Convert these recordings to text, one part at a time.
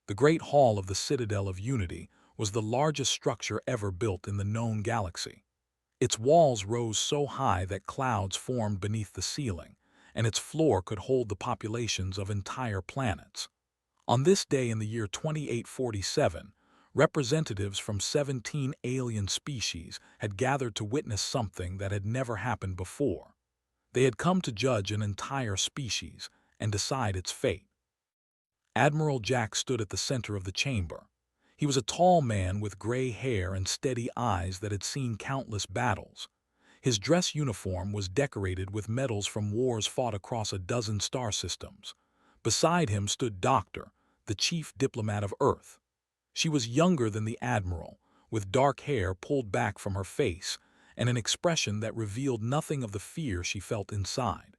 The Great Hall of the Citadel of Unity was the largest structure ever built in the known galaxy. Its walls rose so high that clouds formed beneath the ceiling, and its floor could hold the populations of entire planets. On this day in the year 2847, representatives from 17 alien species had gathered to witness something that had never happened before. They had come to judge an entire species and decide its fate. Admiral Jack stood at the center of the chamber. He was a tall man with gray hair and steady eyes that had seen countless battles. His dress uniform was decorated with medals from wars fought across a dozen star systems. Beside him stood Doctor, the chief diplomat of Earth. She was younger than the admiral, with dark hair pulled back from her face and an expression that revealed nothing of the fear she felt inside.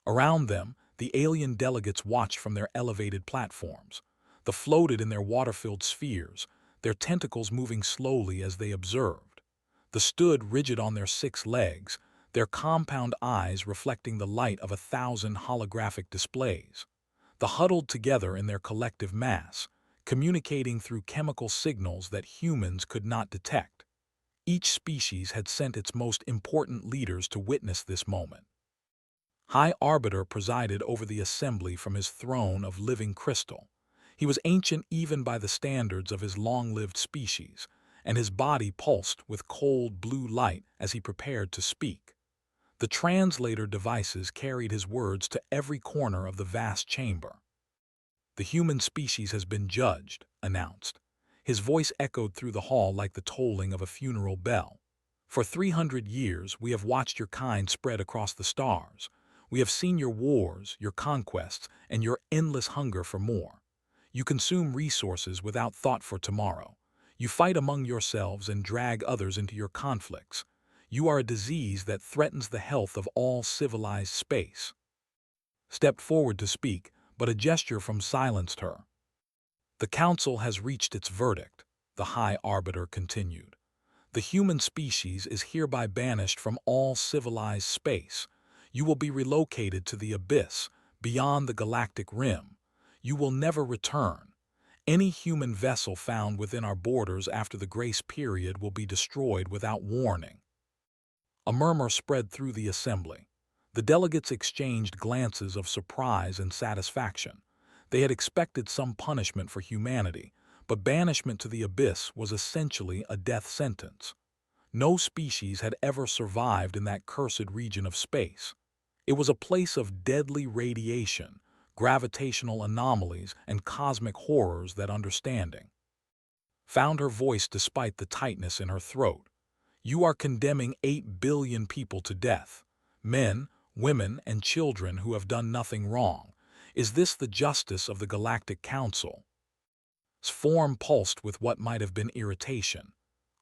Around them, the alien delegates watched from their elevated platforms. They floated in their water-filled spheres, their tentacles moving slowly as they observed. They stood rigid on their 6 legs, their compound eyes reflecting the light of 1,000 holographic displays. They huddled together in their collective mass, communicating through chemical signals that humans could not detect. Each species had sent its most important leaders to witness this moment. High Arbiter presided over the assembly from his throne of living crystal. He was ancient even by the standards of his long-lived species, and his body pulsed with cold blue light as he prepared to speak. The translator devices carried his words to every corner of the vast chamber. "The human species has been judged," announced. His voice echoed through the hall like the tolling of a funeral bell. "For 300 years, we have watched your kind spread across the stars. We have seen your wars, your conquests, and your endless hunger for more. You consume resources without thought for tomorrow. You fight among yourselves and drag others into your conflicts. You are a disease that threatens the health of all civilized space." Stepped forward to speak, but a gesture from silenced her. "The Council has reached its verdict," the High Arbiter continued. "The human species is hereby banished from all civilized space. You will be relocated to the abyss, beyond the galactic rim. You will never return. Any human vessel found within our borders after the grace period will be destroyed without warning." A murmur spread through the assembly. The delegates exchanged glances of surprise and satisfaction. They had expected some punishment for humanity, but banishment to the abyss was essentially a death sentence. No species had ever survived in that cursed region of space. It was a place of deadly radiation, gravitational anomalies, and cosmic horrors that understanding found her voice despite the tightness in her throat. "You are condemning 8 billion people to death. Men, women, and children who have done nothing wrong. Is this the justice of the Galactic Council?" His form pulsed with what might have been irritation.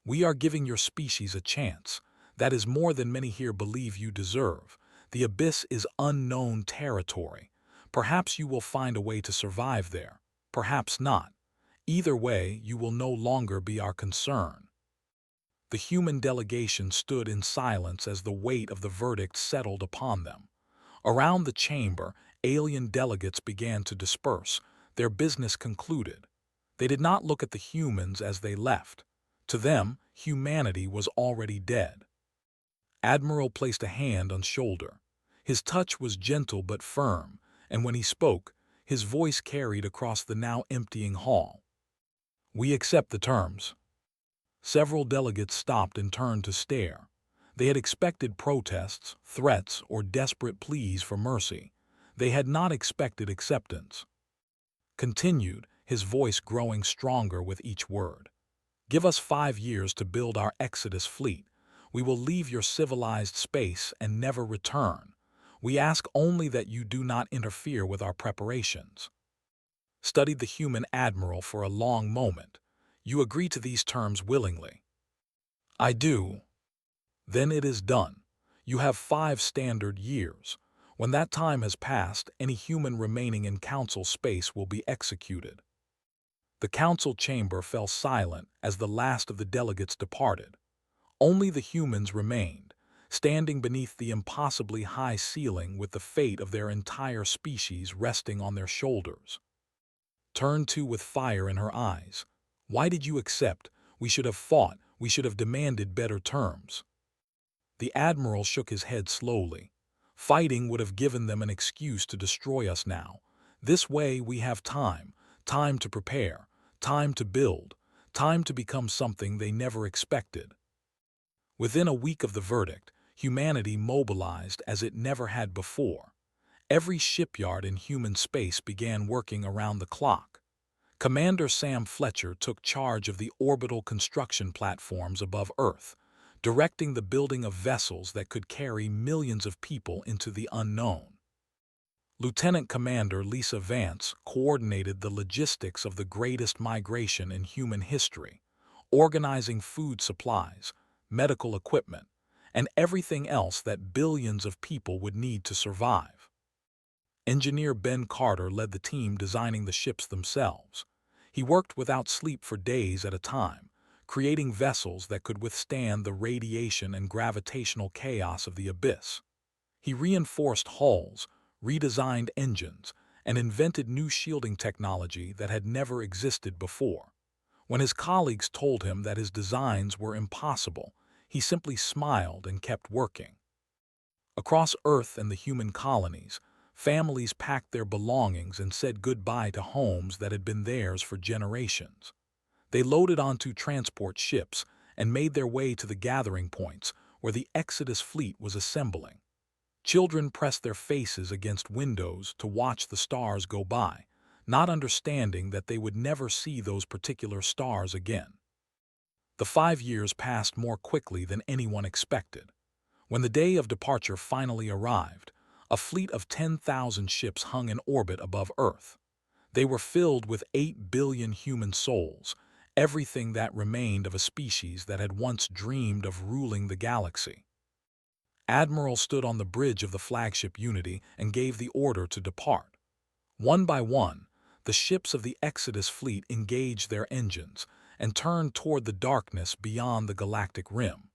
"We are giving your species a chance. That is more than many here believe you deserve. The abyss is unknown territory. Perhaps you will find a way to survive there. Perhaps not. Either way, you will no longer be our concern." The human delegation stood in silence as the weight of the verdict settled upon them. Around the chamber, alien delegates began to disperse, their business concluded. They did not look at the humans as they left. To them, humanity was already dead. Admiral placed a hand on shoulder. His touch was gentle but firm, and when he spoke, his voice carried across the now emptying hall. "We accept the terms." Several delegates stopped and turned to stare. They had expected protests, threats, or desperate pleas for mercy. They had not expected acceptance. Continued, his voice growing stronger with each word. "Give us 5 years to build our Exodus fleet. We will leave your civilized space and never return. We ask only that you do not interfere with our preparations." Studied the human admiral for a long moment. "You agree to these terms willingly?" "I do." "Then it is done. You have 5 standard years. When that time has passed, any human remaining in council space will be executed." The council chamber fell silent as the last of the delegates departed. Only the humans remained, standing beneath the impossibly high ceiling with the fate of their entire species resting on their shoulders. turned to with fire in her eyes. "Why did you accept? We should have fought. We should have demanded better terms." The admiral shook his head slowly. "Fighting would have given them an excuse to destroy us now. This way we have time, time to prepare, time to build, time to become something they never expected." Within a week of the verdict, humanity mobilized as it never had before. Every shipyard in human space began working around the clock. Commander Sam Fletcher took charge of the orbital construction platforms above Earth, directing the building of vessels that could carry millions of people into the unknown. Lieutenant Commander Lisa Vance coordinated the logistics of the greatest migration in human history, organizing food supplies, medical equipment, and everything else that billions of people would need to survive. Engineer Ben Carter led the team designing the ships themselves. He worked without sleep for days at a time, creating vessels that could withstand the radiation and gravitational chaos of the abyss. He reinforced hulls, redesigned engines, and invented new shielding technology that had never existed before. When his colleagues told him that his designs were impossible, he simply smiled and kept working. Across Earth and the human colonies, families packed their belongings and said goodbye to homes that had been theirs for generations. They loaded onto transport ships and made their way to the gathering points where the Exodus fleet was assembling. Children pressed their faces against windows to watch the stars go by, not understanding that they would never see those particular stars again. The 5 years passed more quickly than anyone expected. When the day of departure finally arrived, a fleet of 10,000 ships hung in orbit above Earth. They were filled with 8 billion human souls, everything that remained of a species that had once dreamed of ruling the galaxy. Admiral stood on the bridge of the flagship Unity and gave the order to depart. One by one, the ships of the Exodus fleet engaged their engines and turned toward the darkness beyond the galactic rim.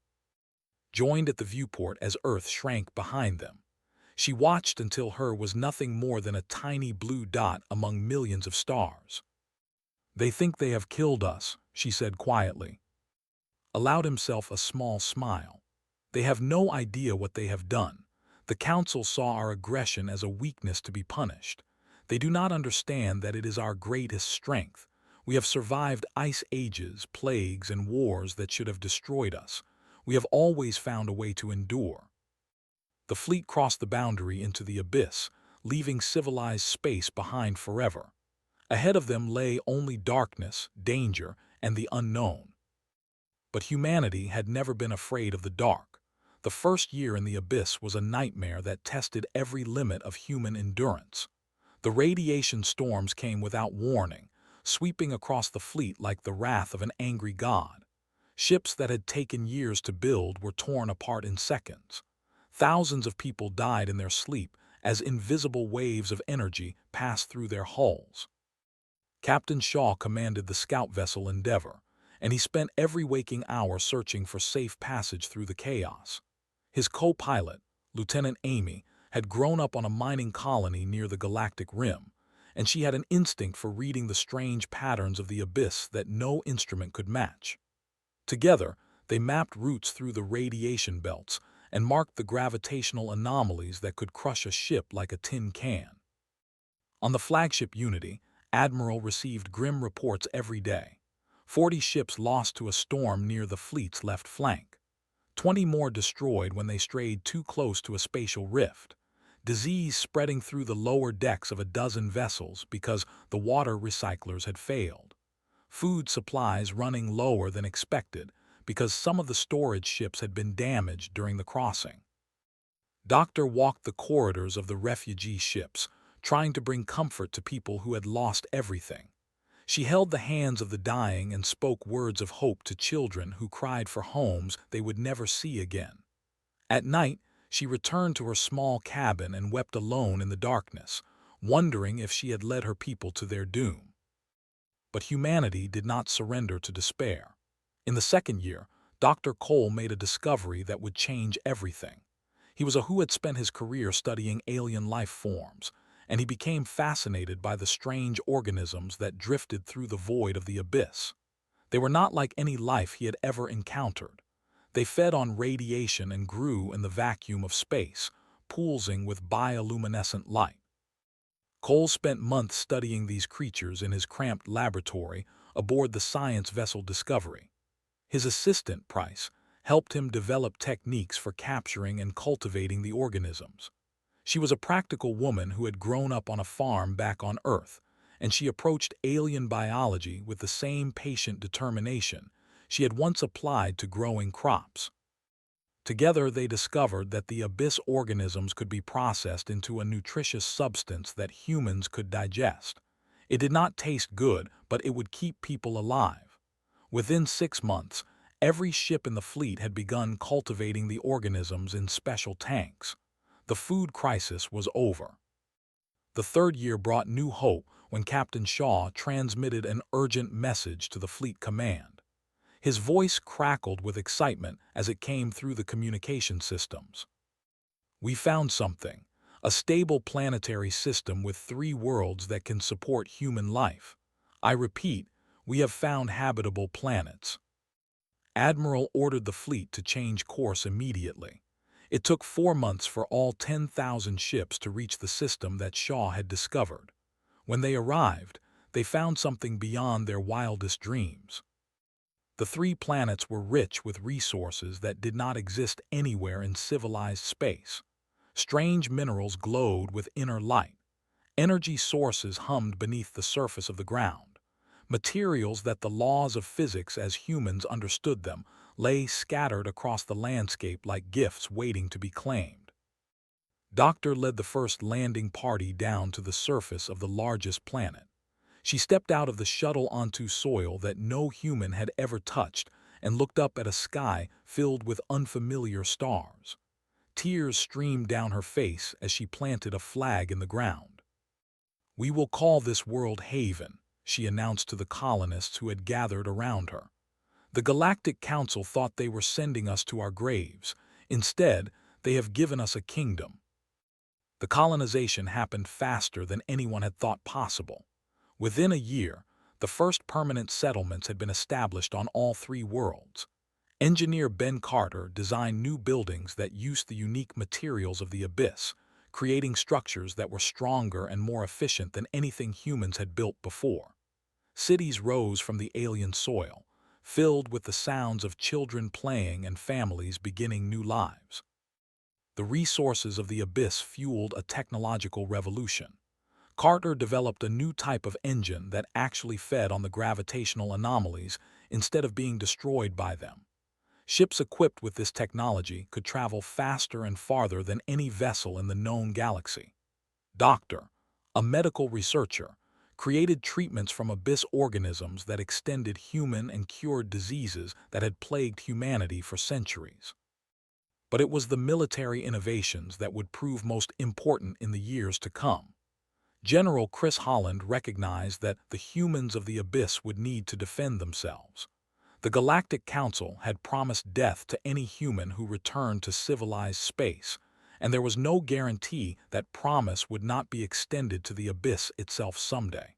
Joined at the viewport as Earth shrank behind them, she watched until her was nothing more than a tiny blue dot among millions of stars. "They think they have killed us," she said quietly. Allowed himself a small smile. "They have no idea what they have done. The Council saw our aggression as a weakness to be punished. They do not understand that it is our greatest strength. We have survived ice ages, plagues, and wars that should have destroyed us. We have always found a way to endure." The fleet crossed the boundary into the abyss, leaving civilized space behind forever. Ahead of them lay only darkness, danger, and the unknown. But humanity had never been afraid of the dark. The first year in the abyss was a nightmare that tested every limit of human endurance. The radiation storms came without warning, sweeping across the fleet like the wrath of an angry god. Ships that had taken years to build were torn apart in seconds. Thousands of people died in their sleep as invisible waves of energy passed through their hulls. Captain Shaw commanded the scout vessel Endeavour, and he spent every waking hour searching for safe passage through the chaos. His co-pilot, Lieutenant Amy, had grown up on a mining colony near the galactic rim, and she had an instinct for reading the strange patterns of the abyss that no instrument could match. Together, they mapped routes through the radiation belts and marked the gravitational anomalies that could crush a ship like a tin can. On the flagship Unity, Admiral received grim reports every day. 40 ships lost to a storm near the fleet's left flank. 20 more destroyed when they strayed too close to a spatial rift. Disease spreading through the lower decks of a dozen vessels because the water recyclers had failed. Food supplies running lower than expected because some of the storage ships had been damaged during the crossing. Doctor walked the corridors of the refugee ships, trying to bring comfort to people who had lost everything. She held the hands of the dying and spoke words of hope to children who cried for homes they would never see again. At night, she returned to her small cabin and wept alone in the darkness, wondering if she had led her people to their doom. But humanity did not surrender to despair. In the second year, Dr. Cole made a discovery that would change everything. He was who had spent his career studying alien life forms, and he became fascinated by the strange organisms that drifted through the void of the abyss. They were not like any life he had ever encountered. They fed on radiation and grew in the vacuum of space, pulsing with bioluminescent light. Cole spent months studying these creatures in his cramped laboratory aboard the science vessel Discovery. His assistant, Price, helped him develop techniques for capturing and cultivating the organisms. She was a practical woman who had grown up on a farm back on Earth, and she approached alien biology with the same patient determination she had once applied to growing crops. Together, they discovered that the abyss organisms could be processed into a nutritious substance that humans could digest. It did not taste good, but it would keep people alive. Within 6 months, every ship in the fleet had begun cultivating the organisms in special tanks. The food crisis was over. The third year brought new hope when Captain Shaw transmitted an urgent message to the fleet command. His voice crackled with excitement as it came through the communication systems. "We found something, a stable planetary system with 3 worlds that can support human life. I repeat, we have found habitable planets." Admiral ordered the fleet to change course immediately. It took 4 months for all 10,000 ships to reach the system that Shaw had discovered. When they arrived, they found something beyond their wildest dreams. The 3 planets were rich with resources that did not exist anywhere in civilized space. Strange minerals glowed with inner light. Energy sources hummed beneath the surface of the ground. Materials that the laws of physics as humans understood them lay scattered across the landscape like gifts waiting to be claimed. Doctor led the first landing party down to the surface of the largest planet. She stepped out of the shuttle onto soil that no human had ever touched and looked up at a sky filled with unfamiliar stars. Tears streamed down her face as she planted a flag in the ground. "We will call this world Haven," she announced to the colonists who had gathered around her. "The Galactic Council thought they were sending us to our graves. Instead, they have given us a kingdom." The colonization happened faster than anyone had thought possible. Within a year, the first permanent settlements had been established on all 3 worlds. Engineer Ben Carter designed new buildings that used the unique materials of the abyss, creating structures that were stronger and more efficient than anything humans had built before. Cities rose from the alien soil, filled with the sounds of children playing and families beginning new lives. The resources of the abyss fueled a technological revolution. Carter developed a new type of engine that actually fed on the gravitational anomalies instead of being destroyed by them. Ships equipped with this technology could travel faster and farther than any vessel in the known galaxy. Doctor, a medical researcher, created treatments from abyss organisms that extended human and cured diseases that had plagued humanity for centuries. But it was the military innovations that would prove most important in the years to come. General Chris Holland recognized that the humans of the abyss would need to defend themselves. The Galactic Council had promised death to any human who returned to civilized space, and there was no guarantee that promise would not be extended to the abyss itself someday.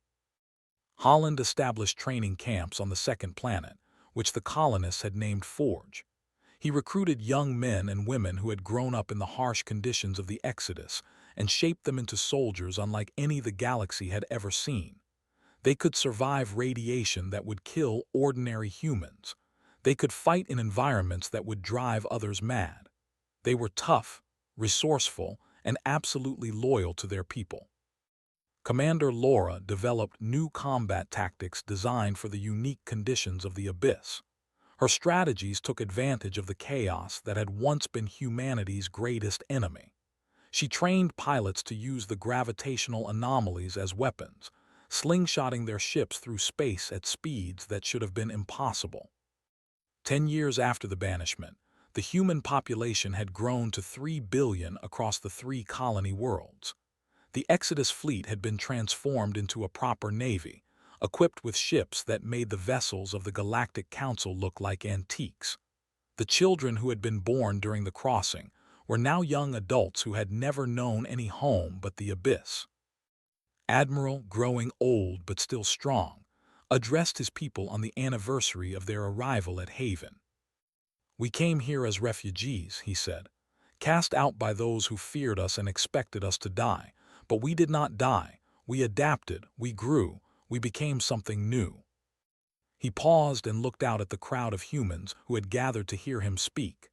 Holland established training camps on the second planet, which the colonists had named Forge. He recruited young men and women who had grown up in the harsh conditions of the Exodus and shaped them into soldiers unlike any the galaxy had ever seen. They could survive radiation that would kill ordinary humans. They could fight in environments that would drive others mad. They were tough, resourceful, and absolutely loyal to their people. Commander Laura developed new combat tactics designed for the unique conditions of the abyss. Her strategies took advantage of the chaos that had once been humanity's greatest enemy. She trained pilots to use the gravitational anomalies as weapons, slingshotting their ships through space at speeds that should have been impossible. 10 years after the banishment, the human population had grown to 3 billion across the 3 colony worlds. The Exodus fleet had been transformed into a proper navy, equipped with ships that made the vessels of the Galactic Council look like antiques. The children who had been born during the crossing were now young adults who had never known any home but the abyss. Admiral, growing old but still strong, addressed his people on the anniversary of their arrival at Haven. "We came here as refugees," he said, "cast out by those who feared us and expected us to die. But we did not die. We adapted, we grew, we became something new." He paused and looked out at the crowd of humans who had gathered to hear him speak.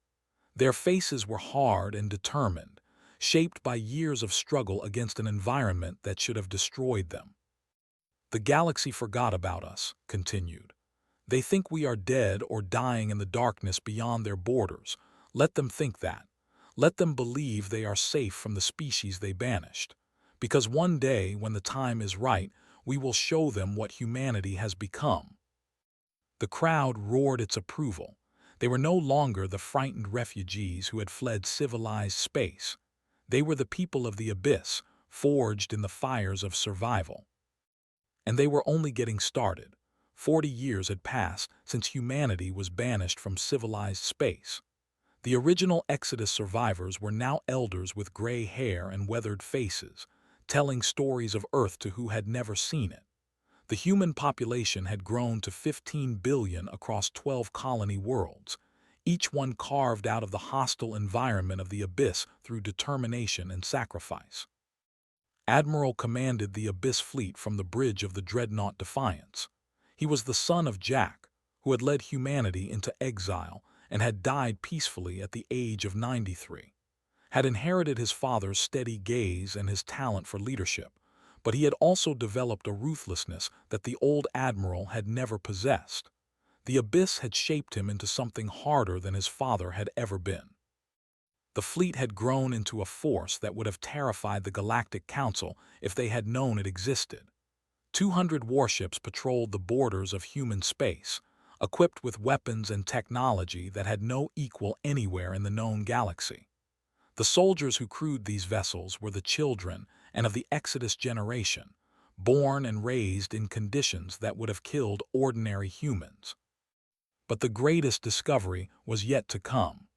Their faces were hard and determined, shaped by years of struggle against an environment that should have destroyed them. "The galaxy forgot about us," continued. "They think we are dead or dying in the darkness beyond their borders. Let them think that. Let them believe they are safe from the species they banished. Because one day, when the time is right, we will show them what humanity has become." The crowd roared its approval. They were no longer the frightened refugees who had fled civilized space. They were the people of the abyss, forged in the fires of survival. And they were only getting started. 40 years had passed since humanity was banished from civilized space. The original Exodus survivors were now elders with gray hair and weathered faces, telling stories of Earth to who had never seen it. The human population had grown to 15 billion across 12 colony worlds, each one carved out of the hostile environment of the abyss through determination and sacrifice. Admiral commanded the Abyss Fleet from the bridge of the dreadnought Defiance. He was the son of Jack, who had led humanity into exile and had died peacefully at the age of 93. Had inherited his father's steady gaze and his talent for leadership, but he had also developed a ruthlessness that the old admiral had never possessed. The abyss had shaped him into something harder than his father had ever been. The fleet had grown into a force that would have terrified the Galactic Council if they had known it existed. 200 warships patrolled the borders of human space, equipped with weapons and technology that had no equal anywhere in the known galaxy. The soldiers who crewed these vessels were the children and of the Exodus generation, born and raised in conditions that would have killed ordinary humans. But the greatest discovery was yet to come.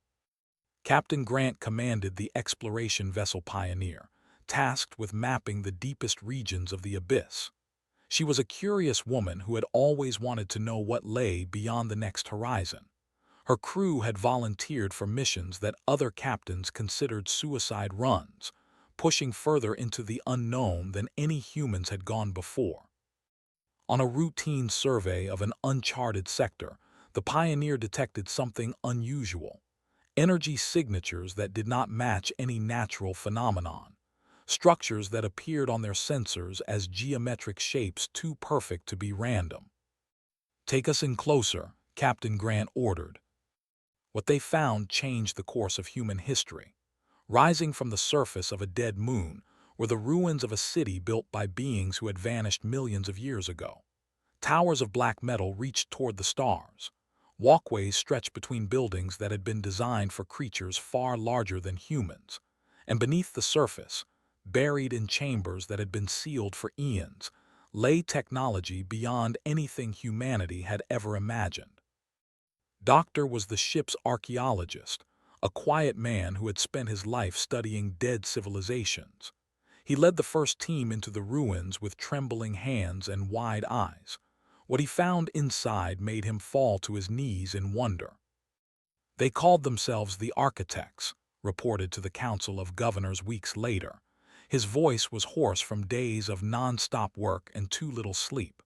Captain Grant commanded the exploration vessel Pioneer, tasked with mapping the deepest regions of the abyss. She was a curious woman who had always wanted to know what lay beyond the next horizon. Her crew had volunteered for missions that other captains considered suicide runs, pushing further into the unknown than any humans had gone before. On a routine survey of an uncharted sector, the Pioneer detected something unusual: energy signatures that did not match any natural phenomenon, structures that appeared on their sensors as geometric shapes too perfect to be random. "Take us in closer," Captain Grant ordered. What they found changed the course of human history. Rising from the surface of a dead moon were the ruins of a city built by beings who had vanished millions of years ago. Towers of black metal reached toward the stars. Walkways stretched between buildings that had been designed for creatures far larger than humans. And beneath the surface, buried in chambers that had been sealed for eons, lay technology beyond anything humanity had ever imagined. Doctor was the ship's archaeologist, a quiet man who had spent his life studying dead civilizations. He led the first team into the ruins with trembling hands and wide eyes. What he found inside made him fall to his knees in wonder. "They called themselves the Architects," reported to the Council of Governors weeks later. His voice was hoarse from days of non-stop work and too little sleep.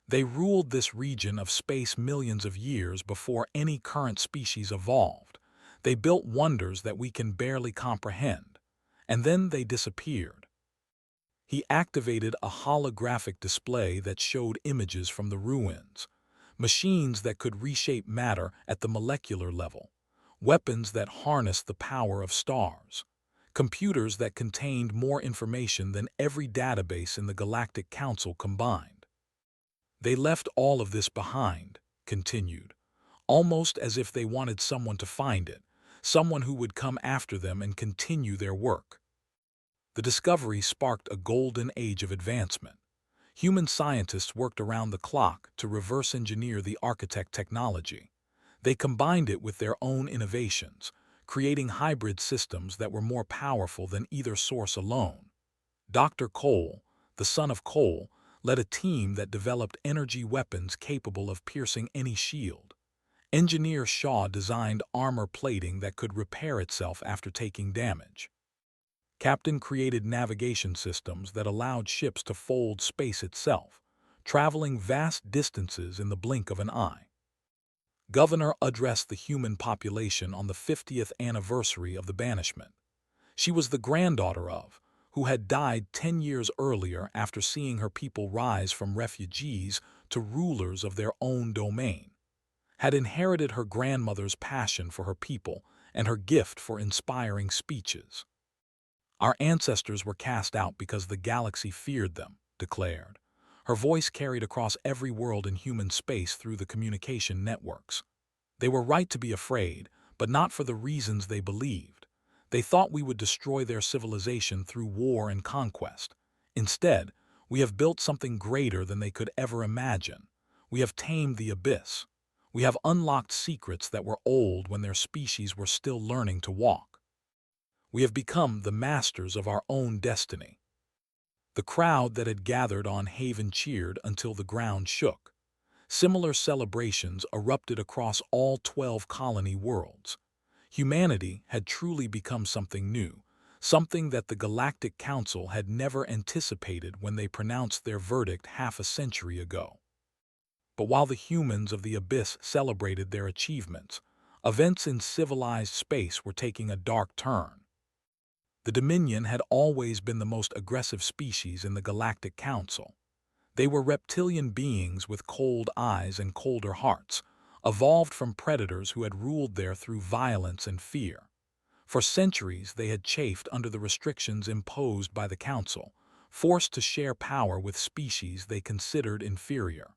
"They ruled this region of space millions of years before any current species evolved. They built wonders that we can barely comprehend. And then they disappeared." He activated a holographic display that showed images from the ruins, machines that could reshape matter at the molecular level, weapons that harnessed the power of stars, computers that contained more information than every database in the Galactic Council combined. "They left all of this behind," continued, "almost as if they wanted someone to find it, someone who would come after them and continue their work." The discovery sparked a golden age of advancement. Human scientists worked around the clock to reverse engineer the architect technology. They combined it with their own innovations, creating hybrid systems that were more powerful than either source alone. Dr. Cole, the son of Cole, led a team that developed energy weapons capable of piercing any shield. Engineer Shaw designed armor plating that could repair itself after taking damage. Captain created navigation systems that allowed ships to fold space itself, traveling vast distances in the blink of an eye. Governor addressed the human population on the 50th anniversary of the banishment. She was the granddaughter of, who had died 10 years earlier after seeing her people rise from refugees to rulers of their own domain, had inherited her grandmother's passion for her people and her gift for inspiring speeches. Our ancestors were cast out because the galaxy feared them, declared. Her voice carried across every world in human space through the communication networks. They were right to be afraid, but not for the reasons they believed. They thought we would destroy their civilization through war and conquest. Instead, we have built something greater than they could ever imagine. We have tamed the abyss. We have unlocked secrets that were old when their species were still learning to walk. We have become the masters of our own destiny. The crowd that had gathered on Haven cheered until the ground shook. Similar celebrations erupted across all 12 colony worlds. Humanity had truly become something new, something that the Galactic Council had never anticipated when they pronounced their verdict half a century ago. But while the humans of the Abyss celebrated their achievements, events in civilized space were taking a dark turn. The Dominion had always been the most aggressive species in the Galactic Council. They were reptilian beings with cold eyes and colder hearts, evolved from predators who had ruled there through violence and fear. For centuries they had chafed under the restrictions imposed by the Council, forced to share power with species they considered inferior.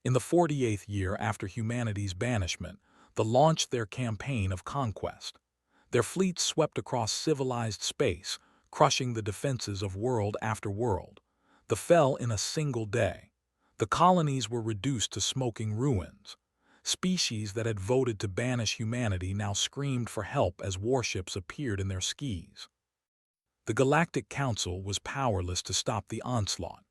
In the 48th year after humanity's banishment, they launched their campaign of conquest. Their fleets swept across civilized space, crushing the defenses of world after world. They fell in a single day. The colonies were reduced to smoking ruins. Species that had voted to banish humanity now screamed for help as warships appeared in their skies. The Galactic Council was powerless to stop the onslaught.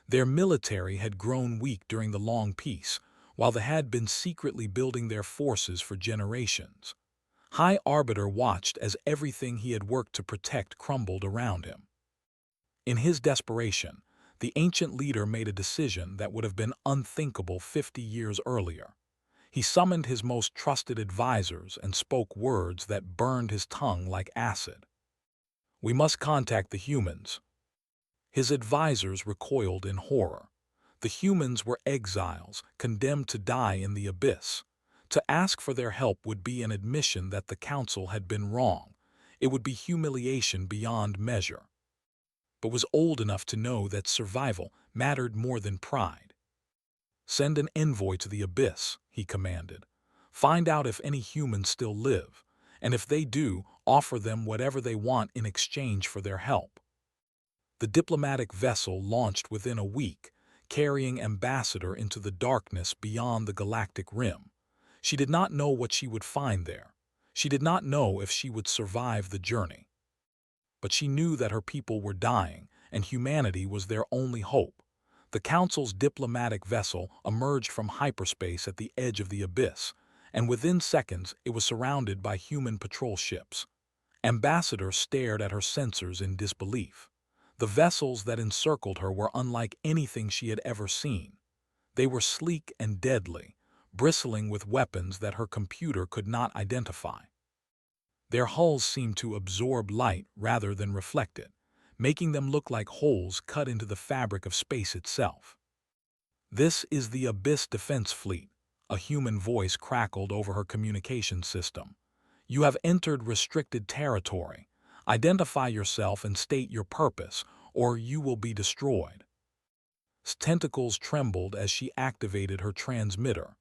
Their military had grown weak during the long peace, while they had been secretly building their forces for generations. High Arbiter watched as everything he had worked to protect crumbled around him. In his desperation, the ancient leader made a decision that would have been unthinkable 50 years earlier. He summoned his most trusted advisors and spoke words that burned his tongue like acid. "We must contact the humans." His advisors recoiled in horror. The humans were exiles, condemned to die in the abyss. To ask for their help would be an admission that the Council had been wrong. It would be humiliation beyond measure. But was old enough to know that survival mattered more than pride. "Send an envoy to the abyss," he commanded. "Find out if any humans still live, and if they do, offer them whatever they want in exchange for their help." The diplomatic vessel launched within a week, carrying Ambassador into the darkness beyond the galactic rim. She did not know what she would find there. She did not know if she would survive the journey. But she knew that her people were dying, and humanity was their only hope. The Council's diplomatic vessel emerged from hyperspace at the edge of the abyss, and within seconds it was surrounded by human patrol ships. Ambassador stared at her sensors in disbelief. The vessels that encircled her were unlike anything she had ever seen. They were sleek and deadly, bristling with weapons that her computer could not identify. Their hulls seemed to absorb light rather than reflect it, making them look like holes cut into the fabric of space itself. "This is the Abyss Defense Fleet," a human voice crackled over her communication system. "You have entered restricted territory. Identify yourself and state your purpose, or you will be destroyed." Tentacles trembled as she activated her transmitter.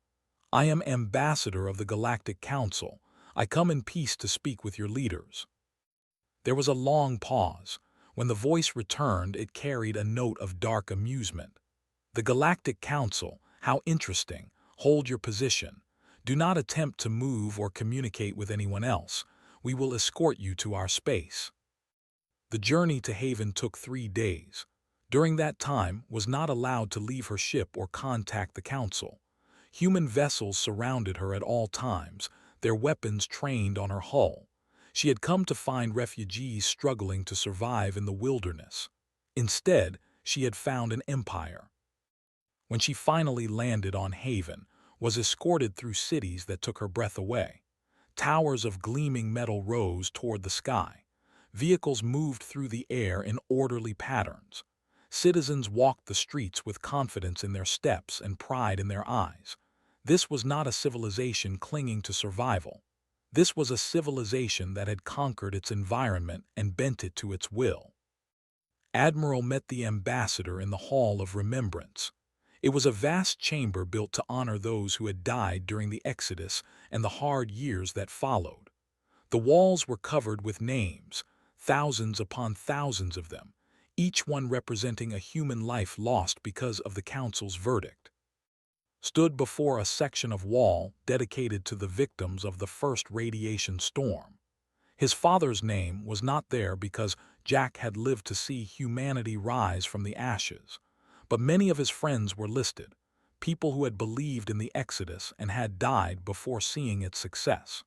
"I am Ambassador of the Galactic Council. I come in peace to speak with your leaders." There was a long pause. When the voice returned, it carried a note of dark amusement. "The Galactic Council, how interesting. Hold your position. Do not attempt to move or communicate with anyone else. We will escort you to our space." The journey to Haven took 3 days. during that time, was not allowed to leave her ship or contact the Council. Human vessels surrounded her at all times, their weapons trained on her hull. She had come to find refugees struggling to survive in the wilderness. Instead, she had found an empire. When she finally landed on Haven, was escorted through cities that took her breath away. Towers of gleaming metal rose toward the sky. Vehicles moved through the air in orderly patterns. Citizens walked the streets with confidence in their steps and pride in their eyes. This was not a civilization clinging to survival. This was a civilization that had conquered its environment and bent it to its will. Admiral met the ambassador in the Hall of Remembrance. It was a vast chamber built to honor those who had died during the Exodus and the hard years that followed. The walls were covered with names, thousands upon thousands of them, each one representing a human life lost because of the Council's verdict. Stood before a section of wall dedicated to the victims of the first radiation storm. His father's name was not there because Jack had lived to see humanity rise from the ashes, but many of his friends were listed, people who had believed in the Exodus and had died before seeing its success.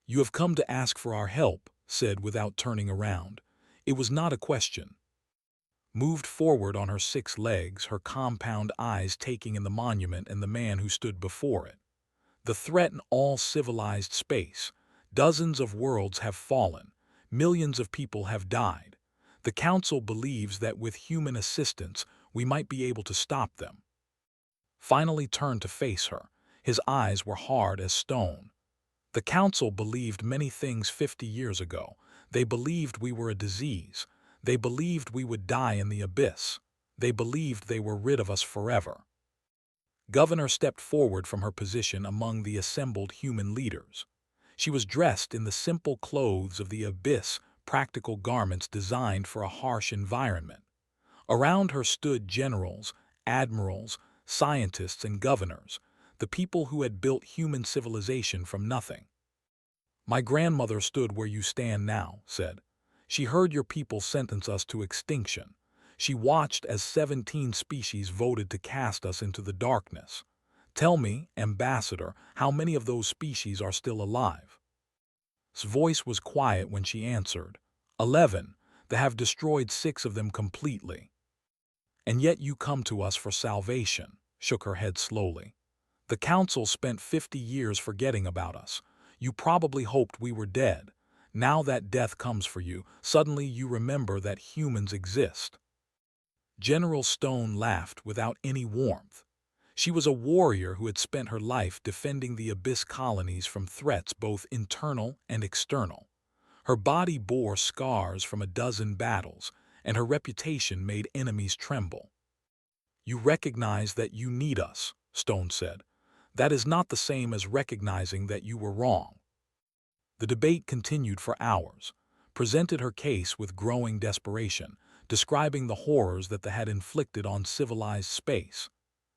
"You have come to ask for our help," said without turning around. It was not a question. Moved forward on her 6 legs, her compound eyes taking in the monument and the man who stood before it. The threat in all civilized space. Dozens of worlds have fallen. Millions of people have died. The Council believes that with human assistance, we might be able to stop them. Finally turned to face her. His eyes were hard as stone. The Council believed many things 50 years ago. They believed we were a disease. They believed we would die in the abyss. They believed they were rid of us forever. Governor stepped forward from her position among the assembled human leaders. She was dressed in the simple clothes of the abyss, practical garments designed for a harsh environment. Around her stood generals, admirals, scientists, and governors, the people who had built human civilization from nothing. "My grandmother stood where you stand now," said. "She heard your people sentence us to extinction. She watched as 17 species voted to cast us into the darkness. Tell me, Ambassador, how many of those species are still alive?" His voice was quiet when she answered, 11. They have destroyed 6 of them completely. "And yet you come to us for salvation," shook her head slowly. "The Council spent 50 years forgetting about us. You probably hoped we were dead. Now that death comes for you, suddenly you remember that humans exist." General Stone laughed without any warmth. She was a warrior who had spent her life defending the Abyss colonies from threats both internal and external. Her body bore scars from a dozen battles, and her reputation made enemies tremble. "You recognize that you need us," Stone said. "That is not the same as recognizing that you were wrong." The debate continued for hours, presented her case with growing desperation, describing the horrors that they had inflicted on civilized space.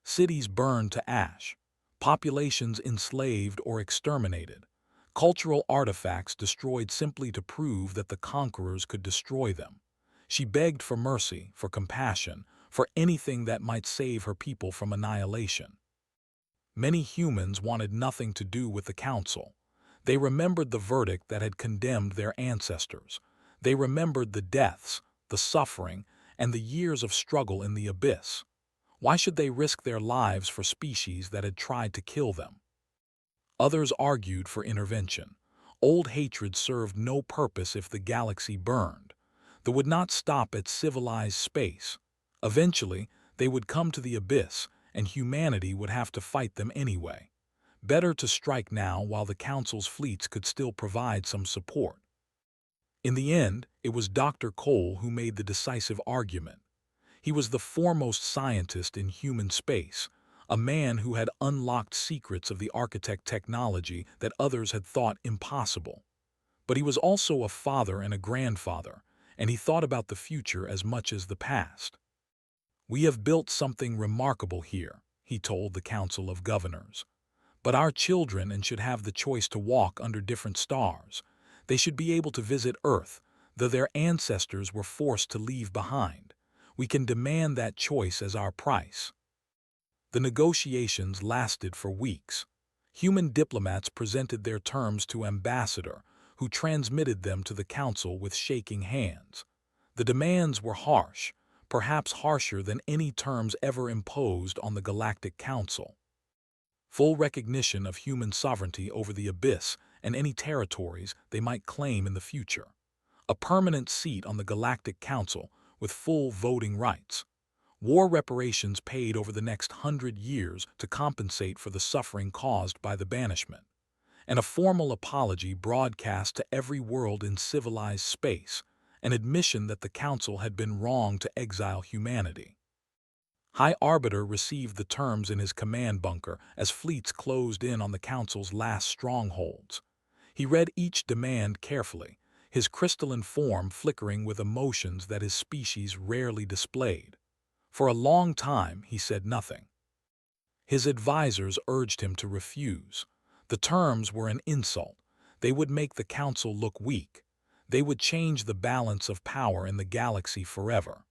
Cities burned to ash, populations enslaved or exterminated, cultural artifacts destroyed simply to prove that the conquerors could destroy them. She begged for mercy, for compassion, for anything that might save her people from annihilation. Many humans wanted nothing to do with the Council. They remembered the verdict that had condemned their ancestors. They remembered the deaths, the suffering, and the years of struggle in the abyss. Why should they risk their lives for species that had tried to kill them? Others argued for intervention. Old hatred served no purpose if the galaxy burned. They would not stop at civilized space. Eventually, they would come to the abyss, and humanity would have to fight them anyway. Better to strike now while the Council's fleets could still provide some support. In the end, it was Dr. Cole who made the decisive argument. He was the foremost scientist in human space, a man who had unlocked secrets of the architect technology that others had thought impossible. But he was also a father and a grandfather, and he thought about the future as much as the past. "We have built something remarkable here," he told the Council of Governors. "But our children should have the choice to walk under different stars. They should be able to visit Earth, though their ancestors were forced to leave behind. We can demand that choice as our price." The negotiations lasted for weeks. Human diplomats presented their terms to Ambassador, who transmitted them to the Council with shaking hands. The demands were harsh, perhaps harsher than any terms ever imposed on the Galactic Council. Full recognition of human sovereignty over the abyss and any territories they might claim in the future. A permanent seat on the Galactic Council with full voting rights. War reparations paid over the next 100 years to compensate for the suffering caused by the banishment. And a formal apology broadcast to every world in civilized space, an admission that the Council had been wrong to exile humanity. High Arbiter received the terms in his command bunker as fleets closed in on the Council's last strongholds. He read each demand carefully, his crystalline form flickering with emotions that his species rarely displayed. For a long time he said nothing. His advisors urged him to refuse. The terms were an insult. They would make the Council look weak. They would change the balance of power in the galaxy forever.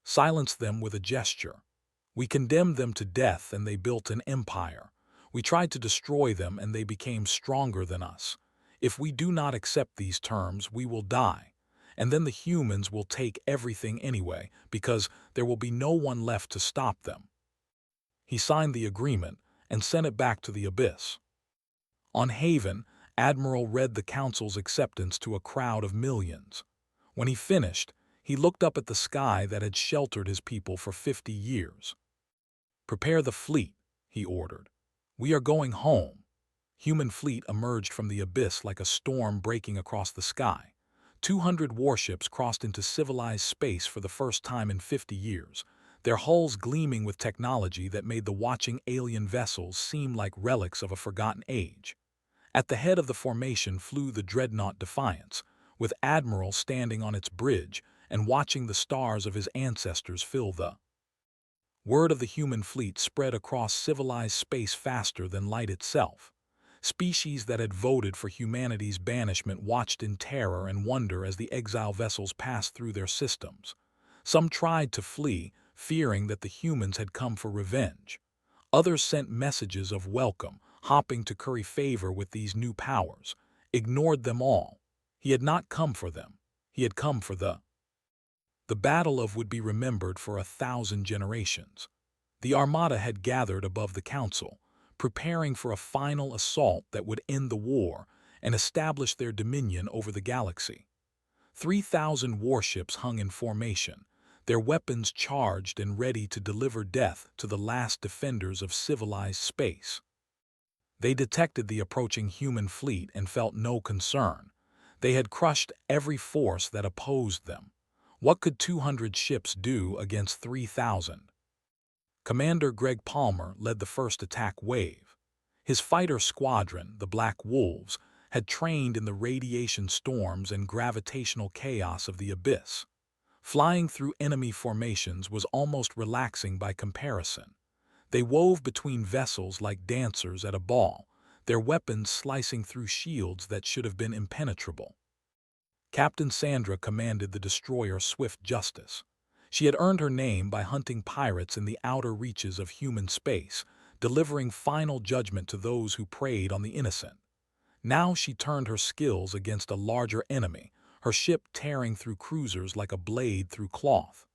Silence them with a gesture. We condemned them to death and they built an empire. We tried to destroy them and they became stronger than us. If we do not accept these terms, we will die. And then the humans will take everything anyway, because there will be no one left to stop them. He signed the agreement and sent it back to the abyss. On Haven, Admiral read the Council's acceptance to a crowd of millions. When he finished, he looked up at the sky that had sheltered his people for 50 years. "Prepare the fleet," he ordered. "We are going home." Human fleet emerged from the abyss like a storm breaking across the sky. 200 warships crossed into civilized space for the first time in 50 years, their hulls gleaming with technology that made the watching alien vessels seem like relics of a forgotten age. At the head of the formation flew the dreadnought Defiance, with Admiral standing on its bridge and watching the stars of his ancestors fill the. Word of the human fleet spread across civilized space faster than light itself. Species that had voted for humanity's banishment watched in terror and wonder as the exile vessels passed through their systems. Some tried to flee, fearing that the humans had come for revenge. Others sent messages of welcome, hoping to curry favor with these new powers. Ignored them all. He had not come for them. He had come for the. The battle of would be remembered for 1,000 generations. The Armada had gathered above the Council, preparing for a final assault that would end the war and establish their dominion over the galaxy. 3,000 warships hung in formation, their weapons charged and ready to deliver death to the last defenders of civilized space. They detected the approaching human fleet and felt no concern. They had crushed every force that opposed them. What could 200 ships do against 3,000? Commander Greg Palmer led the first attack wave. His fighter squadron, the Black Wolves, had trained in the radiation storms and gravitational chaos of the abyss. Flying through enemy formations was almost relaxing by comparison. They wove between vessels like dancers at a ball, their weapons slicing through shields that should have been impenetrable. Captain Sandra commanded the destroyer Swift Justice. She had earned her name by hunting pirates in the outer reaches of human space, delivering final judgment to those who preyed on the innocent. Now she turned her skills against a larger enemy, her ship tearing through cruisers like a blade through cloth.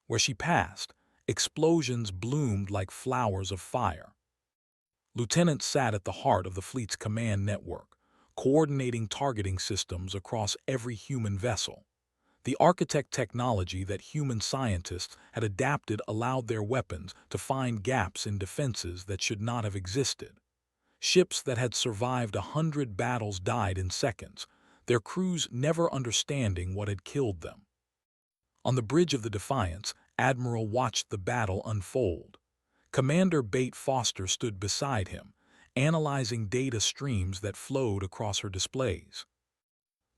Where she passed, explosions bloomed like flowers of fire. Lieutenant sat at the heart of the fleet's command network, coordinating targeting systems across every human vessel. The architect technology that human scientists had adapted allowed their weapons to find gaps in defenses that should not have existed. Ships that had survived 100 battles died in seconds, their crews never understanding what had killed them. On the bridge of the Defiance, Admiral watched the battle unfold. Commander Bate Foster stood beside him, analyzing data streams that flowed across her displays.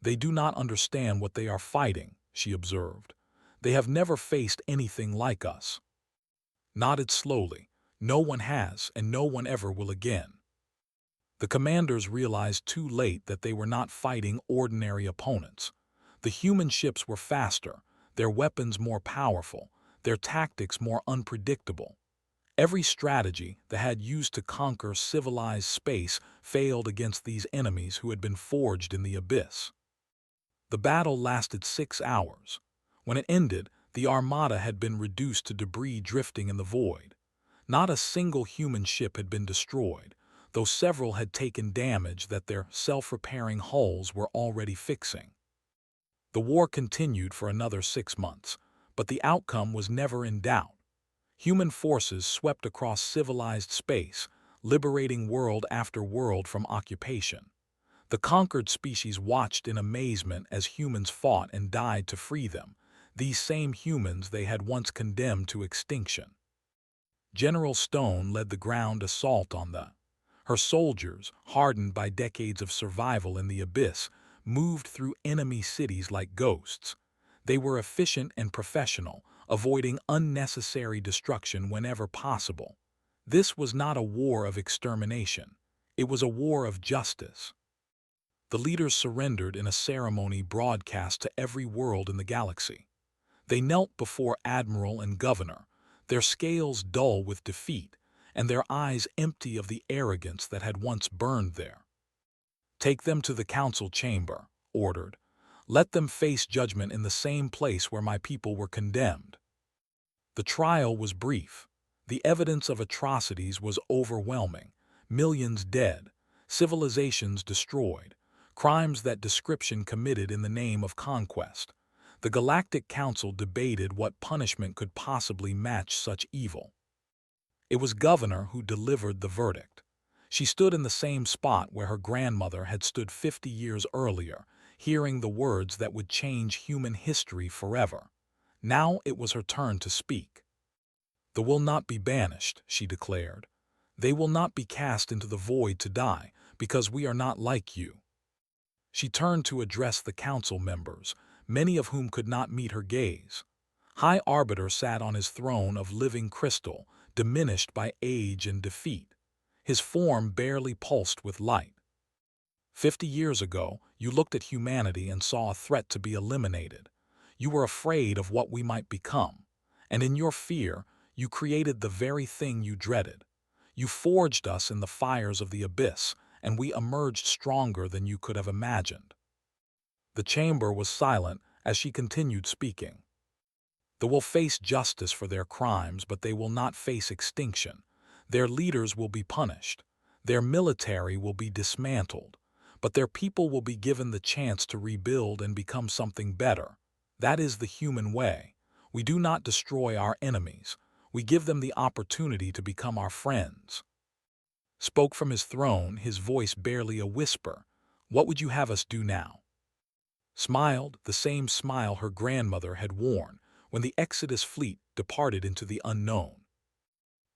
"They do not understand what they are fighting," she observed. "They have never faced anything like us." Nodded slowly. "No one has, and no one ever will again." The commanders realized too late that they were not fighting ordinary opponents. The human ships were faster, their weapons more powerful, their tactics more unpredictable. Every strategy they had used to conquer civilized space failed against these enemies who had been forged in the abyss. The battle lasted 6 hours. When it ended, the armada had been reduced to debris drifting in the void. Not a single human ship had been destroyed, though several had taken damage that their self-repairing hulls were already fixing. The war continued for another 6 months, but the outcome was never in doubt. Human forces swept across civilized space, liberating world after world from occupation. The conquered species watched in amazement as humans fought and died to free them, these same humans they had once condemned to extinction. General Stone led the ground assault on the. Her soldiers, hardened by decades of survival in the abyss, moved through enemy cities like ghosts. They were efficient and professional, avoiding unnecessary destruction whenever possible. This was not a war of extermination. It was a war of justice. The leaders surrendered in a ceremony broadcast to every world in the galaxy. They knelt before Admiral and Governor, their scales dull with defeat, and their eyes empty of the arrogance that had once burned there. "Take them to the council chamber," ordered. "Let them face judgment in the same place where my people were condemned." The trial was brief. The evidence of atrocities was overwhelming. Millions dead, civilizations destroyed, crimes that description committed in the name of conquest. The Galactic Council debated what punishment could possibly match such evil. It was Governor who delivered the verdict. She stood in the same spot where her grandmother had stood 50 years earlier, hearing the words that would change human history forever. Now it was her turn to speak. "They will not be banished," she declared. "They will not be cast into the void to die, because we are not like you." She turned to address the council members, many of whom could not meet her gaze. High Arbiter sat on his throne of living crystal, diminished by age and defeat. His form barely pulsed with light. 50 years ago, you looked at humanity and saw a threat to be eliminated. You were afraid of what we might become, and in your fear, you created the very thing you dreaded. You forged us in the fires of the abyss, and we emerged stronger than you could have imagined. The chamber was silent as she continued speaking. They will face justice for their crimes, but they will not face extinction. Their leaders will be punished. Their military will be dismantled. But their people will be given the chance to rebuild and become something better. That is the human way. We do not destroy our enemies. We give them the opportunity to become our friends. Spoke from his throne, his voice barely a whisper. "What would you have us do now?" Smiled, the same smile her grandmother had worn when the Exodus fleet departed into the unknown.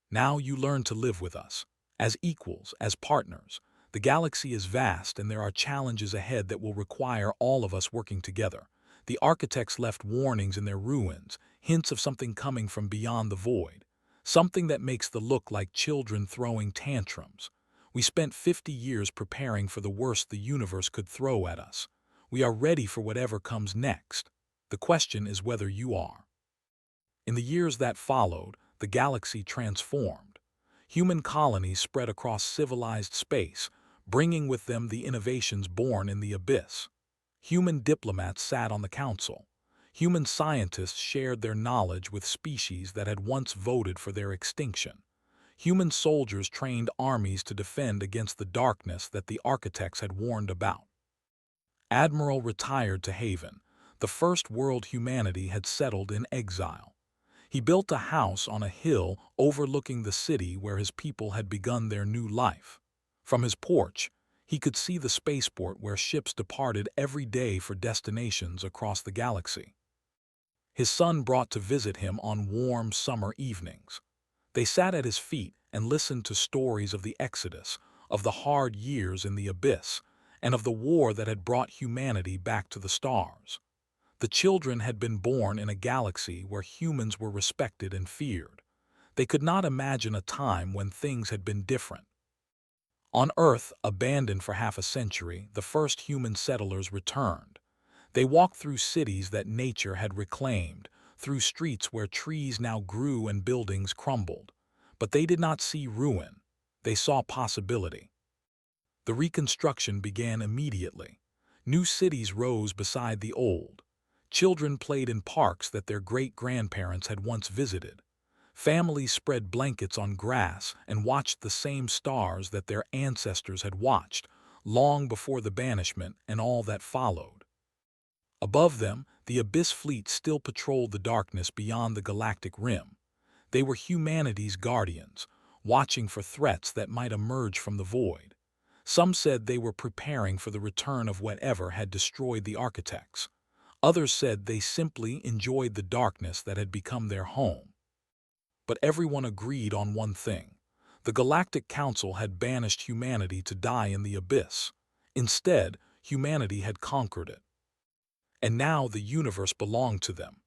"Now you learn to live with us, as equals, as partners. The galaxy is vast and there are challenges ahead that will require all of us working together. The architects left warnings in their ruins, hints of something coming from beyond the void, something that makes the look like children throwing tantrums. We spent 50 years preparing for the worst the universe could throw at us. We are ready for whatever comes next. The question is whether you are." In the years that followed, the galaxy transformed. Human colonies spread across civilized space, bringing with them the innovations born in the abyss. Human diplomats sat on the council. Human scientists shared their knowledge with species that had once voted for their extinction. Human soldiers trained armies to defend against the darkness that the architects had warned about. Admiral retired to Haven. The first world humanity had settled in exile. He built a house on a hill overlooking the city where his people had begun their new life. From his porch, he could see the spaceport where ships departed every day for destinations across the galaxy. His son brought to visit him on warm summer evenings. They sat at his feet and listened to stories of the Exodus, of the hard years in the abyss, and of the war that had brought humanity back to the stars. The children had been born in a galaxy where humans were respected and feared. They could not imagine a time when things had been different. On Earth, abandoned for half a century, the first human settlers returned. They walked through cities that nature had reclaimed, through streets where trees now grew and buildings crumbled. But they did not see ruin. They saw possibility. The reconstruction began immediately. New cities rose beside the old. Children played in parks that their great-grandparents had once visited. Families spread blankets on grass and watched the same stars that their ancestors had watched, long before the banishment and all that followed. Above them, the Abyss fleet still patrolled the darkness beyond the galactic rim. They were humanity's guardians, watching for threats that might emerge from the void. Some said they were preparing for the return of whatever had destroyed the architects. Others said they simply enjoyed the darkness that had become their home. But everyone agreed on one thing. The Galactic Council had banished humanity to die in the abyss. Instead, humanity had conquered it. And now the universe belonged to them.